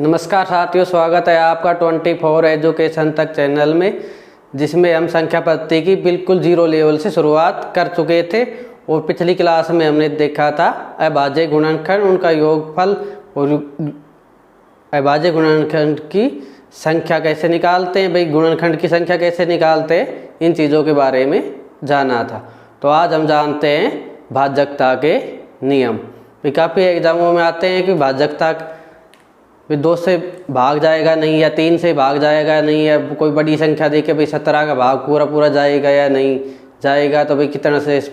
नमस्कार साथियों, स्वागत है आपका 24 एजुकेशन तक चैनल में, जिसमें हम संख्या पद्धति की बिल्कुल जीरो लेवल से शुरुआत कर चुके थे। और पिछली क्लास में हमने देखा था अभाज्य गुणनखंड, उनका योगफल और अभाज्य गुणनखंड की संख्या कैसे निकालते हैं, भाई गुणनखंड की संख्या कैसे निकालते हैं, इन चीज़ों के बारे में जाना था। तो आज हम जानते हैं भाज्यता के नियम। भी काफ़ी एग्जामों में आते हैं कि भाज्यता भी 2 से भाग जाएगा नहीं, या 3 से भाग जाएगा नहीं, या कोई बड़ी संख्या देके भाई 17 का भाग पूरा जाएगा या नहीं जाएगा, तो भाई कितना शेष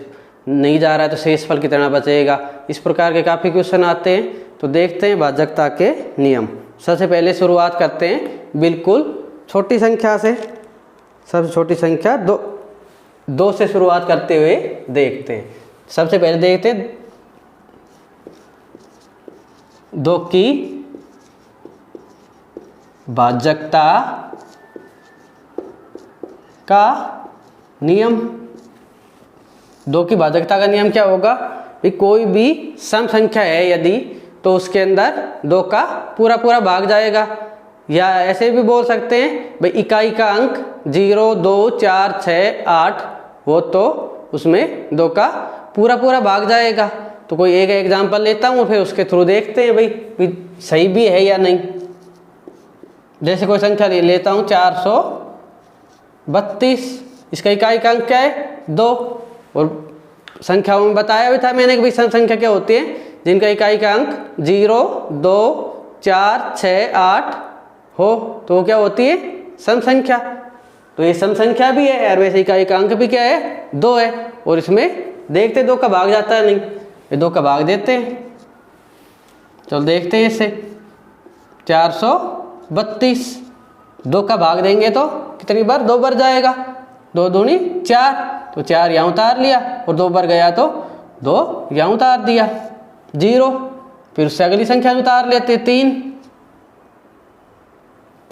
नहीं जा रहा है तो शेषफल कितना बचेगा। इस प्रकार के काफ़ी क्वेश्चन आते हैं। तो देखते हैं भाज्यता के नियम। सबसे पहले शुरुआत करते हैं बिल्कुल छोटी संख्या से। सबसे छोटी संख्या दो से शुरुआत करते हुए देखते हैं। सबसे पहले देखते हैं 2 की भाज्यता का नियम। 2 की भाज्यता का नियम क्या होगा कि कोई भी सम संख्या है यदि, तो उसके अंदर 2 का पूरा भाग जाएगा। या ऐसे भी बोल सकते हैं भाई इकाई का अंक 0, 2, 4, 6, 8 हो तो उसमें 2 का पूरा भाग जाएगा। तो कोई एक एग्जांपल लेता हूँ, फिर उसके थ्रू देखते हैं भाई सही भी है या नहीं। जैसे कोई संख्या लेता हूँ 432, इसका इकाई का अंक क्या है 2। और संख्याओं में बताया भी था मैंने कि भाई सम संख्या क्या होती है जिनका इकाई का अंक 0, 2, 4, 6, 8 हो तो वो क्या होती है सम संख्या। तो ये सम संख्या भी है और वैसे इकाई का अंक भी क्या है 2 है। और इसमें देखते 2 का भाग जाता है नहीं, ये 2 का भाग देते हैं। चलो देखते हैं इसे 432 2 का भाग देंगे तो कितनी बार 2 बार जाएगा, 2 दूनी 4, तो 4 यहाँ उतार लिया और 2 बार गया तो 2 यहाँ उतार दिया 0। फिर उससे अगली संख्या उतार लेते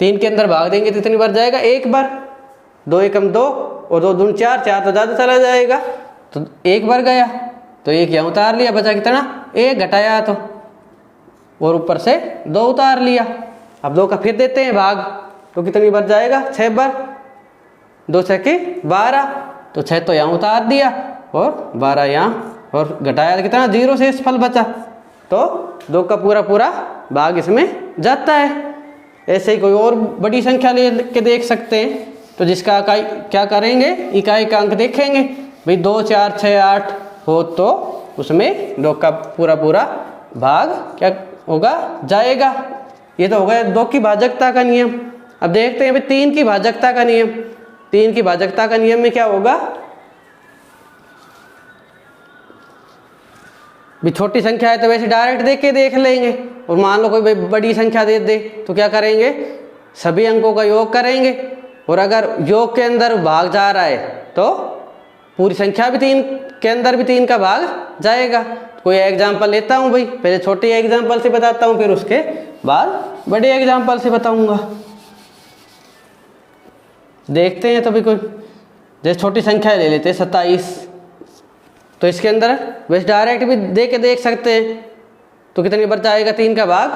3 के अंदर भाग देंगे तो कितनी बार जाएगा 1 बार, 2 एकम 2 और 2 दूनी 4, 4 तो ज़्यादा चला जाएगा तो 1 बार गया तो 1 यहाँ उतार लिया, बचा कितना 1 घटाया तो, और ऊपर से 2 उतार लिया। अब 2 का फिर देते हैं भाग तो कितनी बार जाएगा 6 बार, 2 6 के 12, तो 6 तो यहाँ उतार दिया और 12 यहाँ, और घटाया कितना 0 शेषफल बचा। तो 2 का पूरा भाग इसमें जाता है। ऐसे ही कोई और बड़ी संख्या ले के देख सकते हैं। तो जिसका इकाई क्या करेंगे, इकाई का अंक देखेंगे भाई 2, 4, 6, 8 हो तो उसमें 2 का पूरा भाग क्या होगा जाएगा। ये तो हो गया 2 की भाज्यता का नियम। अब देखते हैं भाई 3 की भाज्यता का नियम। 3 की भाज्यता का नियम में क्या होगा, भी छोटी संख्या है तो वैसे डायरेक्ट देख के देख लेंगे। और मान लो कोई बड़ी संख्या दे दे तो क्या करेंगे, सभी अंकों का योग करेंगे, और अगर योग के अंदर भाग जा रहा है तो पूरी संख्या भी 3 के अंदर भी 3 का भाग जाएगा। कोई एग्जाम्पल लेता हूँ भाई, पहले छोटे एग्जाम्पल से बताता हूँ, फिर उसके बाद बड़े एग्जाम्पल से बताऊँगा। देखते हैं तो भाई कोई जैसे छोटी संख्या ले लेते हैं 27, तो इसके अंदर वैसे डायरेक्ट भी दे के देख सकते हैं तो कितनी बार जाएगा 3 का भाग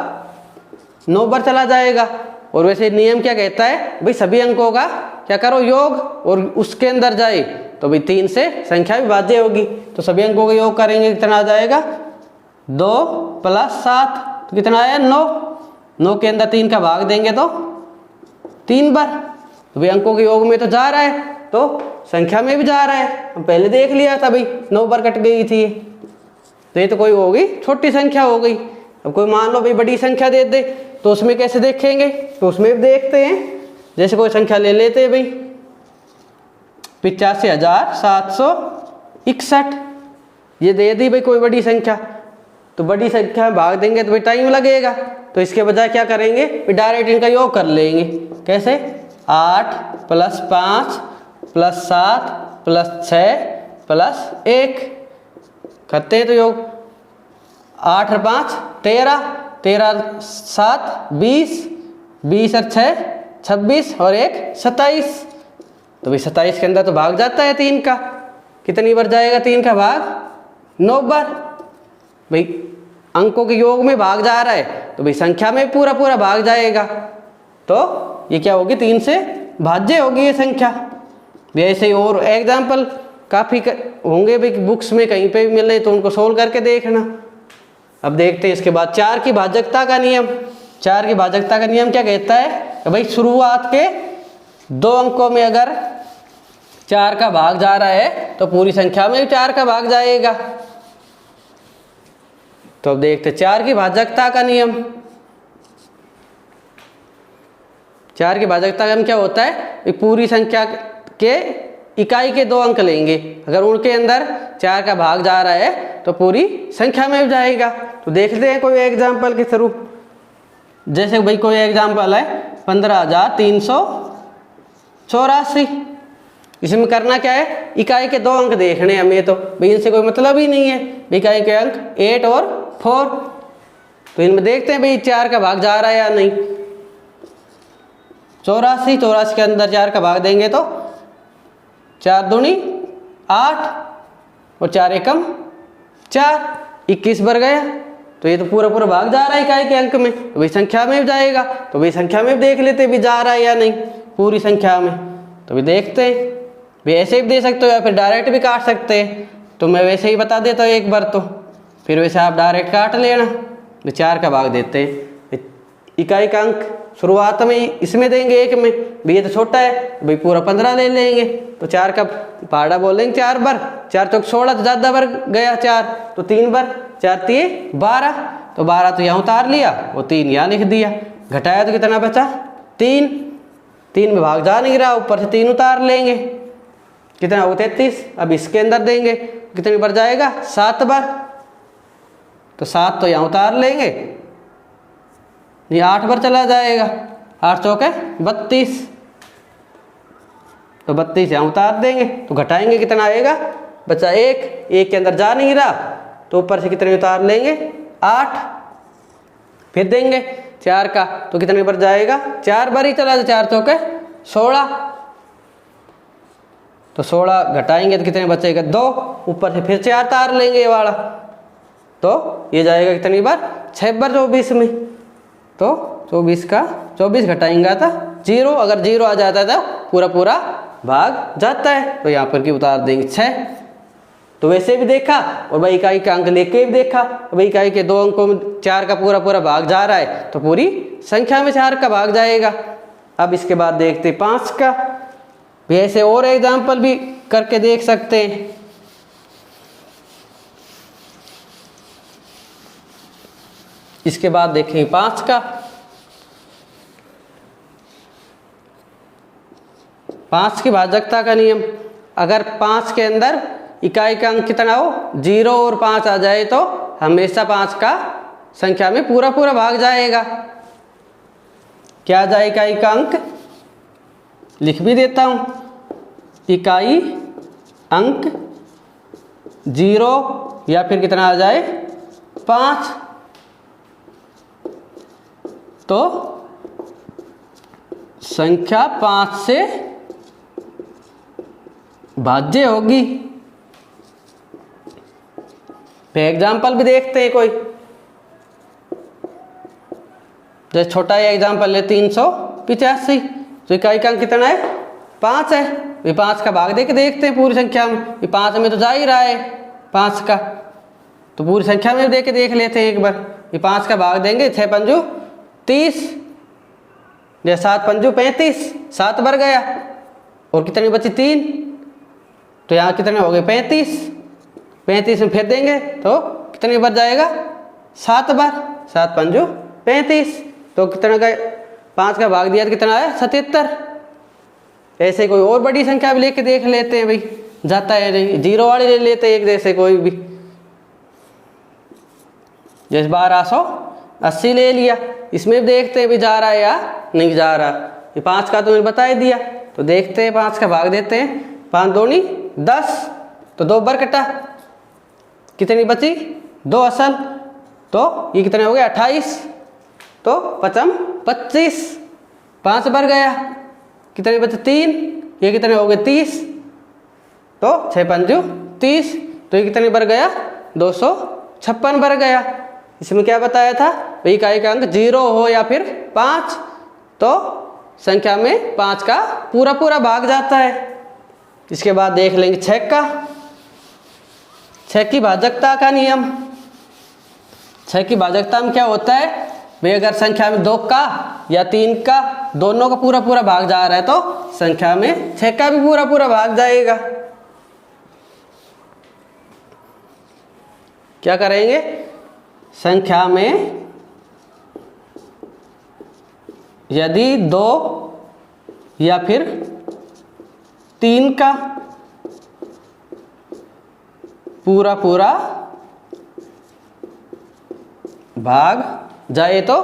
9 बार चला जाएगा। और वैसे नियम क्या कहता है भाई सभी अंकों का क्या करो योग, और उसके अंदर जाए तो भाई 3 से संख्या भी भाज्य होगी, तो सभी अंकों का योग करेंगे कितना आ जाएगा 2 + 7, तो कितना आया 9। 9 के अंदर 3 का भाग देंगे तो 3 बार, तो भाई अंकों के योग में तो जा रहा है तो संख्या में भी जा रहा है। हम पहले देख लिया था भाई 9 बार कट गई थी, तो ये तो कोई होगी छोटी संख्या हो गई। अब कोई मान लो भाई बड़ी संख्या दे दे तो उसमें कैसे देखेंगे, तो उसमें भी देखते हैं। जैसे कोई संख्या ले लेते हैं भाई 85,761, ये दे दी भाई कोई बड़ी संख्या, तो बड़ी संख्या में भाग देंगे तो भाई टाइम लगेगा। तो इसके बजाय क्या करेंगे, डायरेक्ट इनका योग कर लेंगे। कैसे 8 + 5 + 7 + 6 + 1 करते हैं तो योग 8 और 5 13, 13 7 20, 20 और 6 26 और 1 27। तो भाई 27 के अंदर तो भाग जाता है 3 का, कितनी बार जाएगा 3 का भाग 9 बार। भाई अंकों के योग में भाग जा रहा है तो भाई संख्या में पूरा पूरा भाग जाएगा। तो ये क्या होगी, 3 से भाज्य होगी ये संख्या। भी ऐसे ही और एग्जाम्पल काफ़ी होंगे भाई, बुक्स में कहीं पे भी मिल रहे तो उनको सोल्व करके देखना। अब देखते हैं इसके बाद 4 की भाजकता का नियम। 4 की भाजकता का नियम क्या कहता है कि भाई शुरुआत के 2 अंकों में अगर 4 का भाग जा रहा है तो पूरी संख्या में 4 का भाग जाएगा। तो अब देखते 4 की भाजकता का नियम। 4 की भाजकता का नियम क्या होता है, पूरी संख्या के इकाई के 2 अंक लेंगे, अगर उनके अंदर 4 का भाग जा रहा है तो पूरी संख्या में जाएगा। तो देखते हैं कोई एग्जाम्पल के थ्रू। जैसे भाई कोई एग्जाम्पल है 15,384। इसमें करना क्या है, इकाई के 2 अंक देखने हमें, तो भाई इनसे कोई मतलब ही नहीं है। इकाई के अंक 8 और 4, तो इनमें देखते हैं भाई 4 का भाग जा रहा है या नहीं। 84 के अंदर 4 का भाग देंगे तो 4 दूनी 8 और 4 एकम 4, 21 बढ़ गया। तो ये तो पूरा पूरा भाग जा रहा है इकाई के अंक में, तो भाई संख्या में भी जाएगा। तो भाई संख्या में भी देख लेते भी जा रहा है या नहीं पूरी संख्या में। तो भी देखते हैं, भी ऐसे भी दे सकते हो या फिर डायरेक्ट भी काट सकते हैं। तो मैं वैसे ही बता देता हूँ एक बार, तो फिर वैसे आप डायरेक्ट काट लेना। 4 का भाग देते हैं, इकाई का अंक शुरुआत में इसमें देंगे 1 में, भाई ये तो छोटा है भाई पूरा 15 ले लेंगे। तो 4 का पहाड़ा बोलेंगे 4 बार, 4 चौक 16 तो ज़्यादा बार गया 4, तो 3 बार, 4 3 12, तो 12 तो यहाँ उतार लिया, वो 3 यहाँ लिख दिया। घटाया तो कितना बचा 3, 3 में भाग जा नहीं रहा, ऊपर से 3 उतार लेंगे, कितना होगा 33। अब इसके अंदर देंगे कितनी बार जाएगा 7 बार, तो 7 तो यहाँ उतार लेंगे, ये 8 बार चला जाएगा, 8 चौके 32, तो 32 यहाँ उतार देंगे। तो घटाएंगे कितना आएगा, बचा 1 के अंदर जा नहीं रहा, तो ऊपर से कितने उतार लेंगे 8। फिर देंगे 4 का, तो कितने बार जाएगा 4 बार ही चला, 4 चौके 16, तो 16 घटाएंगे तो कितने बचेगा 2, ऊपर से फिर 4 तार लेंगे ये वाला, तो ये जाएगा कितनी बार 6 बार 24 में। तो 24 का 24 घटाएंगे था 0, अगर 0 आ जाता है तो पूरा पूरा भाग जाता है, तो यहाँ पर की उतार देंगे 6। तो वैसे भी देखा और भाई इकाई का अंक लेके भी देखा, भाई इकाई के 2 अंकों में 4 का पूरा पूरा भाग जा रहा है तो पूरी संख्या में 4 का भाग जाएगा। अब इसके बाद देखते 5 का, भी ऐसे और एग्जाम्पल भी करके देख सकते हैं। इसके बाद देखें 5 का। 5 की भाजकता का नियम, अगर 5 के अंदर इकाई का अंक कितना हो 0 और 5 आ जाए तो हमेशा 5 का संख्या में पूरा पूरा भाग जाएगा। क्या जाए इकाई का अंक, लिख भी देता हूं, इकाई अंक 0 या फिर कितना आ जाए 5, तो संख्या 5 से भाज्य होगी। एग्जाम्पल भी देखते हैं कोई, जैसे छोटा ही एग्जाम्पल ले 385, तो इकाई का अंक कितना है 5 है, ये 5 का भाग दे के देखते हैं पूरी संख्या में, ये 5 में तो जा ही रहा है 5 का, तो पूरी संख्या में दे के देख लेते हैं एक बार। ये 5 का भाग देंगे 6 पंजू 30, या 7 पंजू 35, 7 बार गया, और कितनी बची 3, तो यहाँ कितने हो गए 35, 35 में फिर देंगे तो कितनी बार जाएगा 7 बार, 7 पंजू 35, तो कितना का 5 का भाग दिया तो कितना आया 77। ऐसे कोई और बड़ी संख्या भी लेके देख लेते हैं, भाई जाता है नहीं, 0 वाले ले लेते हैं एक, जैसे कोई भी, जैसे 1280 ले लिया, इसमें भी देखते हैं भी जा रहा है या नहीं जा रहा। ये 5 का तो मैंने बता ही दिया, तो देखते हैं 5 का भाग देते हैं, 5 दूनी 10, तो 2 बार कटा, कितनी बची 2 असल, तो ये कितने हो गए 28, तो 5 25, 5 बार गया, कितने बचे 3, ये कितने हो गए 30, तो 6 पंजू 30, तो ये कितने बार गया 256 बार गया। इसमें क्या बताया था, इकाई का अंक 0 हो या फिर 5 तो संख्या में 5 का पूरा पूरा भाग जाता है। इसके बाद देख लेंगे 6 की भाजकता का नियम। 6 की भाजकता में क्या होता है भाई, अगर संख्या में 2 का या 3 का दोनों का पूरा पूरा भाग जा रहा है तो संख्या में 6 का भी पूरा पूरा भाग जाएगा। क्या करेंगे, संख्या में यदि 2 या फिर 3 का पूरा पूरा भाग जाए तो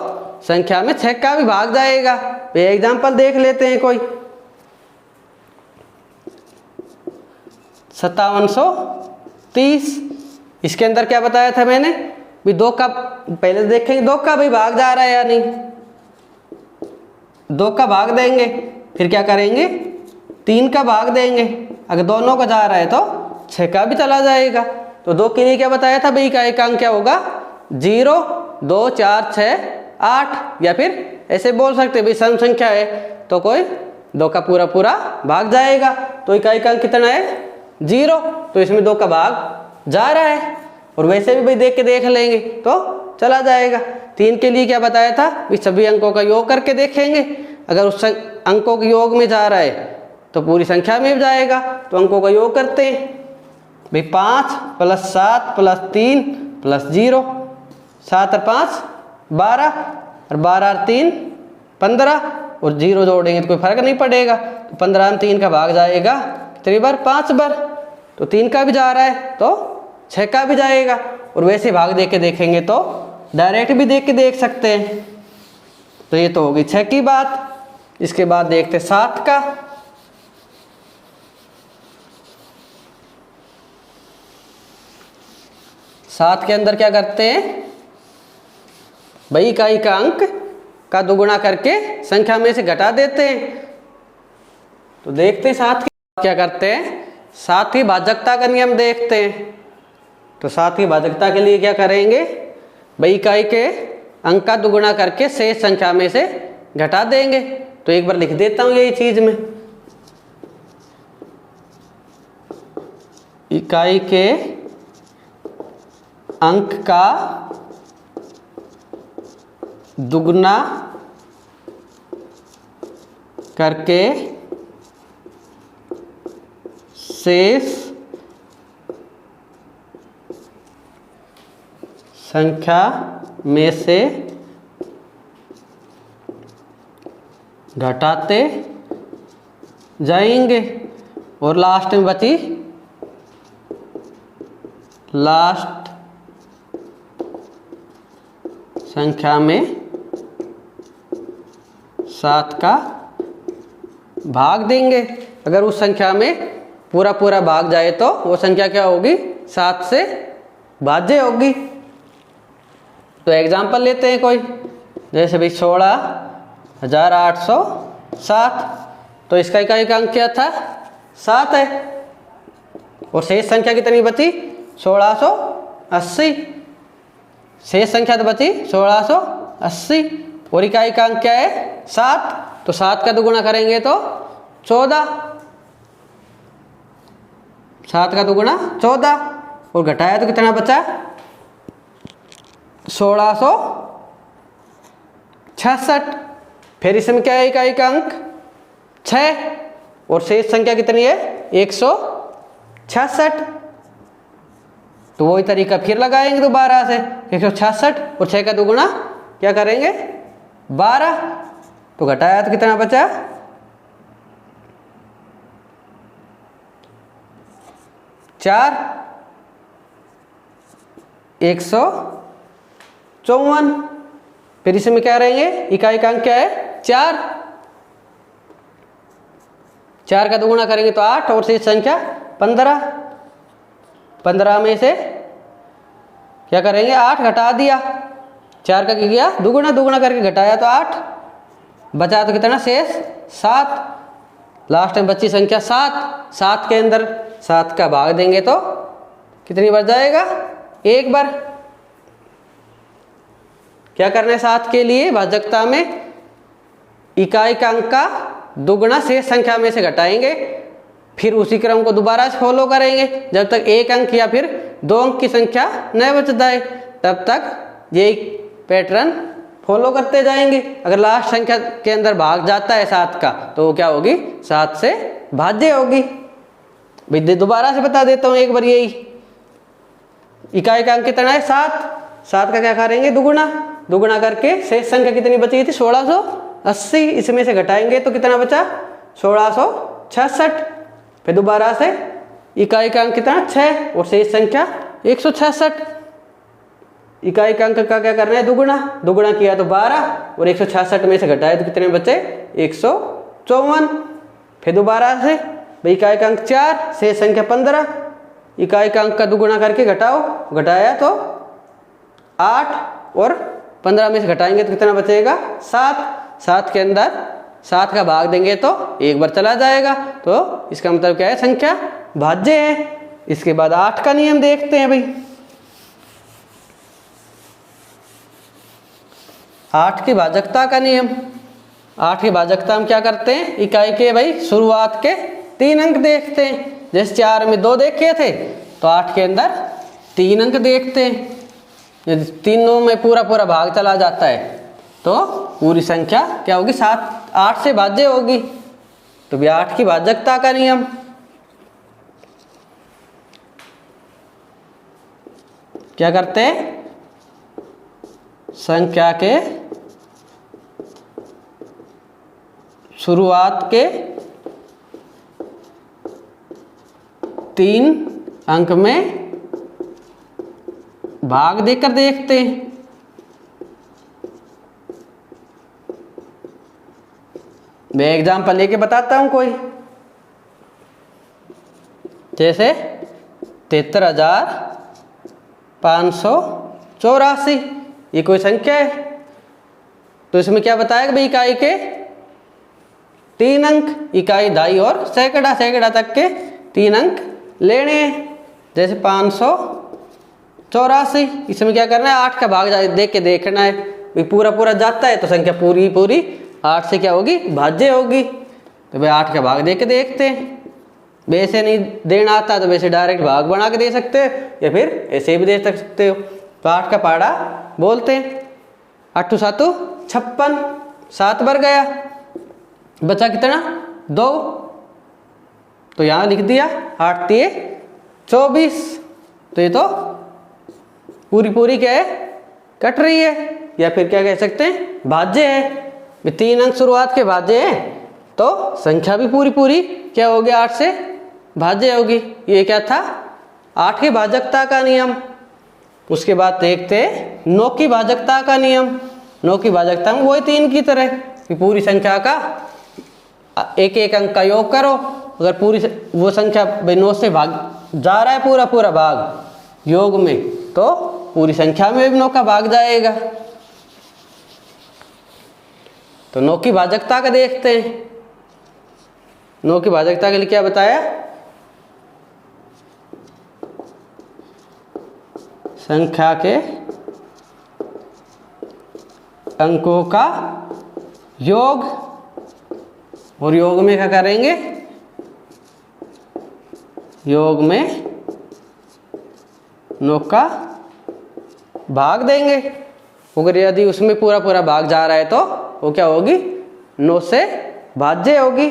संख्या में 6 का भी भाग जाएगा। एग्जाम्पल देख लेते हैं कोई। 5730, इसके अंदर क्या बताया था मैंने भी 2 का, पहले देखेंगे 2 का भी भाग जा रहा है या नहीं। 2 का भाग देंगे, फिर क्या करेंगे 3 का भाग देंगे, अगर दोनों का जा रहा है तो 6 का भी चला जाएगा। तो 2 के लिए क्या बताया था भाई, का अंक क्या होगा 0, 2, 4, 6, 8 या फिर ऐसे बोल सकते भाई सम संख्या है तो कोई 2 का पूरा पूरा भाग जाएगा। तो इकाई का अंक कितना है 0, तो इसमें 2 का भाग जा रहा है। और वैसे भी भाई देख लेंगे तो चला जाएगा। 3 के लिए क्या बताया था, इस सभी अंकों का योग करके देखेंगे, अगर उस अंकों के योग में जा रहा है तो पूरी संख्या में जाएगा। तो अंकों का योग करते हैं भाई, 5 + 7 + 3 + 0, 7 और 5 12 और 12 और 3 15 और 0 जोड़ेंगे तो कोई फर्क नहीं पड़ेगा। तो 15 में 3 का भाग जाएगा कितनी बार, 5 बार। तो 3 का भी जा रहा है तो 6 का भी जाएगा। और वैसे भाग दे के देखेंगे तो डायरेक्ट भी देख के देख सकते हैं। तो ये तो होगी 6 की बात। इसके बाद देखते 7 का। 7 के अंदर क्या करते हैं भाई, इकाई का अंक का दुगुना करके संख्या में से घटा देते हैं। तो देखते हैं 7 की क्या करते हैं, 7 की भाजकता का नियम देखते हैं। तो 7 की भाजकता के लिए क्या करेंगे भाई, इकाई के अंक का दुगुना करके शेष संख्या में से घटा देंगे। तो एक बार लिख देता हूं यही चीज में, इकाई के अंक का दुगुना करके शेष संख्या में से घटाते जाएंगे। और लास्ट में बची लास्ट संख्या में 7 का भाग देंगे। अगर उस संख्या में पूरा पूरा भाग जाए तो वो संख्या क्या होगी, 7 से भाज्य होगी। तो एग्जाम्पल लेते हैं कोई, जैसे भाई 16,807, तो इसका इकाई का अंक क्या था 7 है। और शेष संख्या कितनी बची 1680, शेष संख्या तो बची 1680 और इकाई का अंक क्या है 7। तो 7 का दुगुना करेंगे तो 14, 7 का दुगुना 14 और घटाया तो कितना बचा 1666। फिर इसमें क्या है, इकाई का अंक 6 और शेष संख्या कितनी है 166। तो वही तरीका फिर लगाएंगे दोबारा से 166 और 6 का दुगुना क्या करेंगे 12। तो घटाया तो कितना बचा 4, 154। फिर इसमें क्या रहेंगे, इकाई का अंक क्या है 4, 4 का दुगुना करेंगे तो 8 और शेष संख्या 15। 15 में से क्या करेंगे 8 घटा दिया, 4 का किया दुगुना, दुगुना करके घटाया तो 8, बचा तो कितना शेष 7। लास्ट में बची संख्या 7। 7 के अंदर 7 का भाग देंगे तो कितनी बार जाएगा 1 बार। क्या करना है 7 के लिए भाजकता में, इकाई का अंक का दुगुना शेष संख्या में से घटाएंगे, फिर उसी क्रम को दोबारा से फॉलो करेंगे जब तक एक अंक या फिर 2 अंक की संख्या न बच जाए, तब तक ये पैटर्न फॉलो करते जाएंगे। अगर लास्ट संख्या के अंदर भाग जाता है 7 का तो वो क्या होगी, 7 से भाज्य होगी। भाई दोबारा से बता देता हूँ एक बार, यही इकाई का अंक कितना है 7 का क्या करेंगे दुगुना करके शेष संख्या कितनी बची थी 1680, इसमें से घटाएंगे तो कितना बचा 1666। फिर दोबारा से इकाई का अंक कितना 6 और शेष संख्या 166। इकाई का अंक का क्या करना है दुगुना किया तो 12 और 166 में से घटाए तो कितने बचे 154। फिर दोबारा से इकाई का अंक 4 शेष संख्या 15, इकाई का अंक का दुगुना करके घटाया तो 8 और 15 में से घटाएंगे तो कितना बचेगा 7 के अंदर 7 का भाग देंगे तो एक बार चला जाएगा, तो इसका मतलब क्या है संख्या भाज्य है। इसके बाद 8 का नियम देखते हैं भाई। 8 की भाजकता का नियम। 8 की भाजकता हम क्या करते हैं, इकाई के भाई शुरुआत के 3 अंक देखते हैं। जैसे 4 में 2 देखे थे तो 8 के अंदर 3 अंक देखते हैं। यदि तीनों में पूरा भाग चला जाता है तो पूरी संख्या क्या होगी 8 से भाज्य होगी। तो भी 8 की भाजकता का नियम। क्या करते हैं, संख्या के शुरुआत के 3 अंक में भाग देकर देखते हैं। मैं एग्जाम्पल लेके बताता हूं कोई, जैसे 73,584 ये कोई संख्या है। तो इसमें क्या बताया कि भाई इकाई के 3 अंक, इकाई दाई और सैकड़ा तक के 3 अंक लेने हैं। जैसे 584, इसमें क्या करना है 8 का भाग देख के देखना है, भाई पूरा जाता है तो संख्या पूरी 8 से क्या होगी भाज्य होगी। तो भाई 8 का भाग देख के देखते हैं। वैसे नहीं देना आता तो वैसे डायरेक्ट भाग बना के दे सकते हो या फिर ऐसे भी दे सकते हो। तो 8 का पाड़ा बोलते हैं 8 7 56, 7 बार गया, बचा कितना 2, तो यहाँ लिख दिया 8 3 24। तो ये तो पूरी क्या है कट रही है, या फिर क्या कह सकते हैं भाज्य है। 3 अंक शुरुआत के भाज्य हैं तो संख्या भी पूरी क्या होगी 8 से भाज्य होगी। ये क्या था 8 की भाजकता का नियम। उसके बाद देखते हैं 9 की भाजकता का नियम। 9 की भाजकता में वही 3 की तरह कि पूरी संख्या का एक अंक का योग करो। अगर पूरी वो संख्या 9 से भाग जा रहा है पूरा भाग योग में तो पूरी संख्या में भी 9 का भाग जाएगा। तो 9 की भाजकता का देखते हैं। 9 की भाजकता के लिए क्या बताया, संख्या के अंकों का योग, और योग में क्या करेंगे, योग में 9 का भाग देंगे। अगर यदि उसमें पूरा भाग जा रहा है तो वो क्या होगी 9 से भाज्य होगी।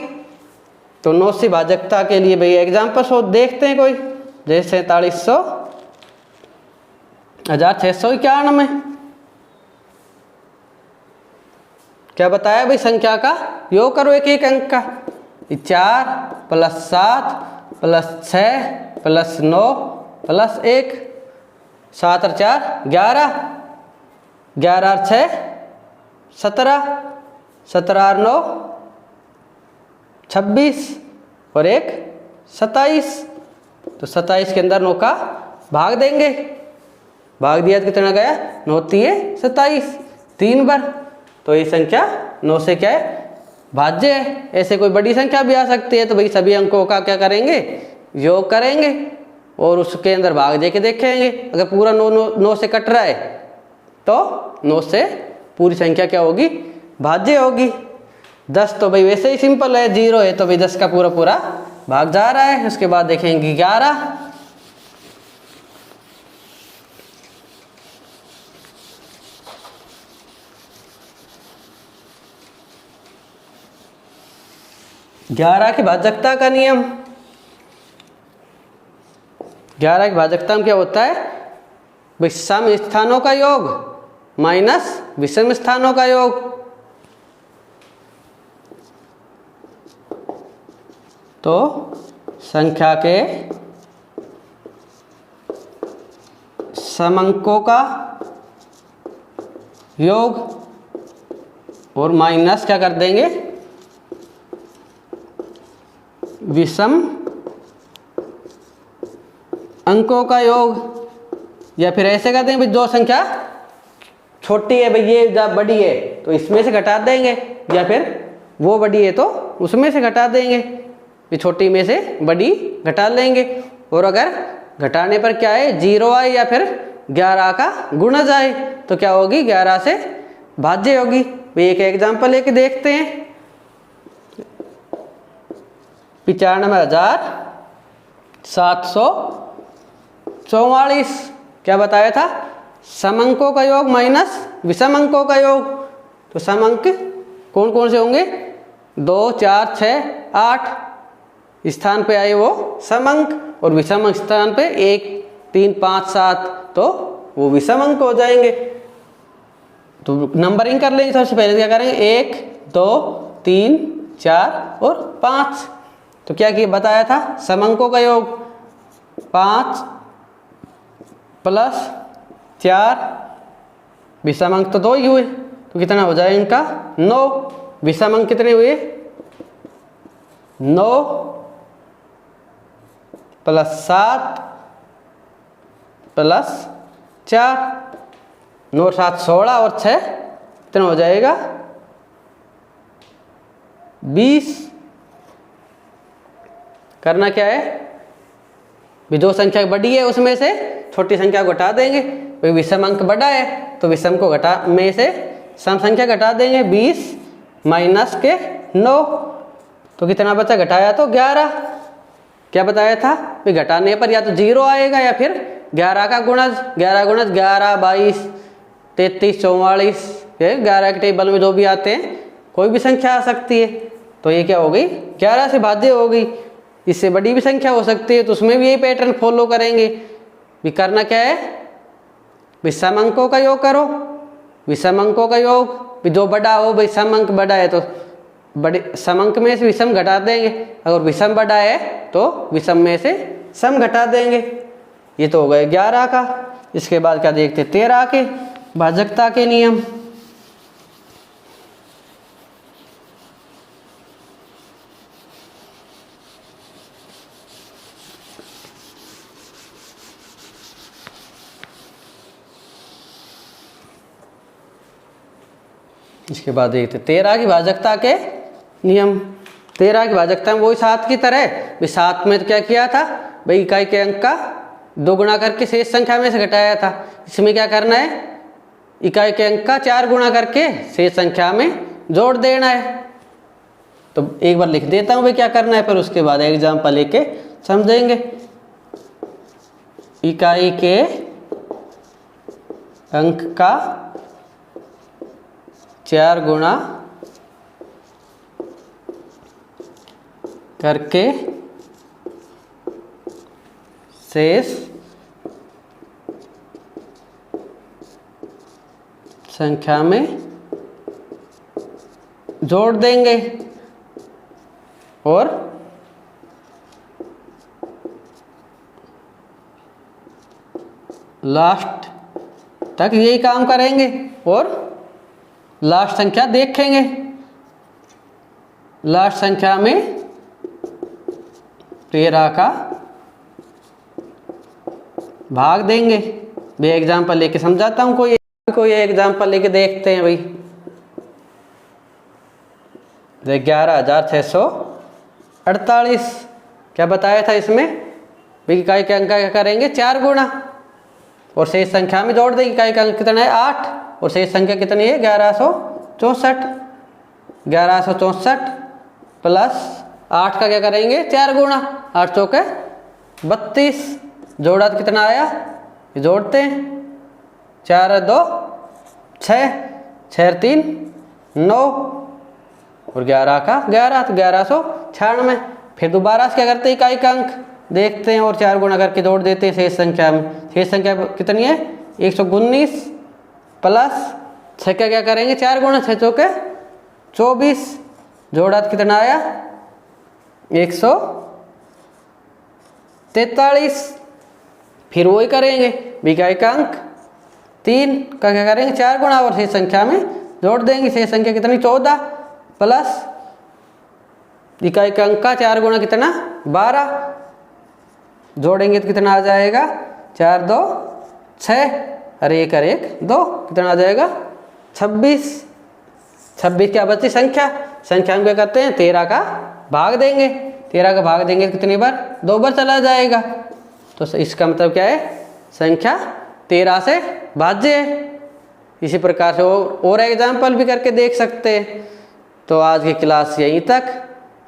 तो 9 से भाजकता के लिए भाई एग्जाम्पल देखते हैं कोई, जैसे 4300 1691। क्या बताया भाई संख्या का योग करो एक अंक का, 4 + 7 + 6 + 9 + 1, 7 और 4 11, 11 और 6 17, 17 और 9 26 और 1 27। तो 27 के अंदर 9 का भाग देंगे। भाग दिया तो कितना गया 9 3 27, 3 बार। तो ये संख्या 9 से क्या है भाज्य है। ऐसे कोई बड़ी संख्या भी आ सकती है तो भाई सभी अंकों का क्या करेंगे योग करेंगे और उसके अंदर भाग दे के देखेंगे। अगर पूरा 9 से कट रहा है तो 9 से पूरी संख्या क्या होगी, भाज्य होगी। 10 तो भाई वैसे ही सिंपल है, 0 है तो भाई 10 का पूरा पूरा भाग जा रहा है। उसके बाद देखेंगे 11, 11 की भाजकता का नियम। 11 की भाजकता में क्या होता है, विषम स्थानों का योग माइनस विषम स्थानों का योग। तो संख्या के समअंकों का योग और माइनस क्या कर देंगे, विषम अंकों का योग। या फिर ऐसे कहते हैं भाई जो संख्या छोटी है भाई ये बड़ी है तो इसमें से घटा देंगे, या फिर वो बड़ी है तो उसमें से घटा देंगे, ये छोटी में से बड़ी घटा लेंगे। और अगर घटाने पर क्या है 0 आए या फिर 11 का गुणज आए तो क्या होगी, 11 से भाज्य होगी। एक एग्जाम्पल लेके देखते हैं। 95,744 क्या बताया था, समअंकों का योग माइनस विषम अंकों का योग। तो समअंक कौन कौन से होंगे, 2, 4, 6, 8 स्थान पे आए वो समअंक, और विषम स्थान पे 1, 3, 5, 7 तो वो विषम अंक हो जाएंगे। तो नंबरिंग कर लेंगे। सबसे पहले क्या करेंगे, 1, 2, 3, 4 और 5। तो क्या किया बताया था, समअंकों का योग 5 प्लस 4, विषम अंक तो 2 ही हुए तो कितना हो जाए इनका 9। विषम अंक कितने हुए, 9 प्लस 7 प्लस 4, 9, 7, 16 और 6 कितना हो जाएगा 20। करना क्या है, भी जो संख्या बड़ी है उसमें से छोटी संख्या को घटा देंगे। भाई विषम अंक बड़ा है तो विषम को घटा में से सम संख्या घटा देंगे। 20 माइनस के 9 तो कितना बचा, घटाया तो 11। क्या बताया था, भी घटाने पर या तो 0 आएगा या फिर 11 का गुणज। 11 गुणज 11, 22, 33, 44, ये 11 के टेबल में जो भी आते हैं कोई भी संख्या आ सकती है। तो ये क्या हो गई, 11 से भाज्य हो गई। इससे बड़ी भी संख्या हो सकती है तो उसमें भी यही पैटर्न फॉलो करेंगे। भी करना क्या है, विषम अंकों का योग करो, विषम अंकों का योग। भी जो बड़ा हो, भाई सम अंक बड़ा है तो बड़े सम अंक में से विषम घटा देंगे, अगर विषम बड़ा है तो विषम में से सम घटा देंगे। ये तो हो गए 11 का। इसके बाद क्या देखते, 13 के भाजकता के नियम। इसके बाद देखते 13 की भाजकता के नियम। 13 की भाजकता में वही 7 की तरह, भाई 7 में तो क्या किया था, भाई इकाई के अंक का 2 गुणा करके शेष संख्या में से घटाया था। इसमें क्या करना है, इकाई के अंक का 4 गुणा करके शेष संख्या में जोड़ देना है। तो एक बार लिख देता हूँ भाई क्या करना है, पर उसके बाद एग्जाम्पल लेके समझेंगे। इकाई के अंक का 4 गुणा करके शेष संख्या में जोड़ देंगे और लास्ट तक यही काम करेंगे और लास्ट संख्या देखेंगे। लास्ट संख्या में 13 का भाग देंगे। भाई एग्जाम्पल लेके समझाता हूँ, कोई एग्जाम्पल लेके देखते हैं। भाई 11,648 क्या बताया था इसमें, भाई इकाई के अंक क्या करेंगे 4 गुणा और शेष संख्या में जोड़ देंगे। इकाई का अंक कितना है 8। और शेष संख्या कितनी है 1164। 1164 प्लस 8 का क्या करेंगे 4 गुणा, 8 चौके 32। जोड़ा तो कितना आया, जोड़ते हैं 4 2 6, 6 3 9 और 11 का 11 तो 1196। फिर दोबारा से क्या करते हैं इकाई का अंक देखते हैं और 4 गुणा करके जोड़ देते हैं शेष संख्या में। शेष संख्या कितनी है 119 प्लस 6 का क्या करेंगे 4 गुणा, 6 चौके 24। जोड़ा तो कितना आया 143। फिर वही करेंगे इकाई का अंक 3 का क्या करेंगे 4 गुणा और शेष संख्या में जोड़ देंगे। शेष संख्या कितनी 14 प्लस इकाई का अंक का 4 गुणा कितना 12। जोड़ेंगे तो कितना आ जाएगा 4 2 6 और 1 और 1 2, कितना आ जाएगा 26। 26 क्या बची संख्या, संख्या में क्या करते हैं 13 का भाग देंगे। 13 का भाग देंगे कितनी बार 2 बार चला जाएगा। तो इसका मतलब क्या है संख्या 13 से भाज्य है। इसी प्रकार से और एग्जाम्पल भी करके देख सकते हैं। तो आज की क्लास यहीं तक।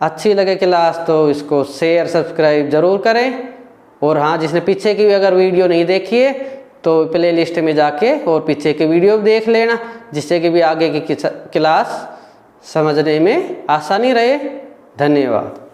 अच्छी लगे क्लास तो इसको शेयर सब्सक्राइब जरूर करें। और हाँ, जिसने पीछे की भी अगर वीडियो नहीं देखी है तो प्ले लिस्ट में जाके और पीछे की वीडियो देख लेना, जिससे कि भी आगे की क्लास समझने में आसानी रहे। धन्यवाद।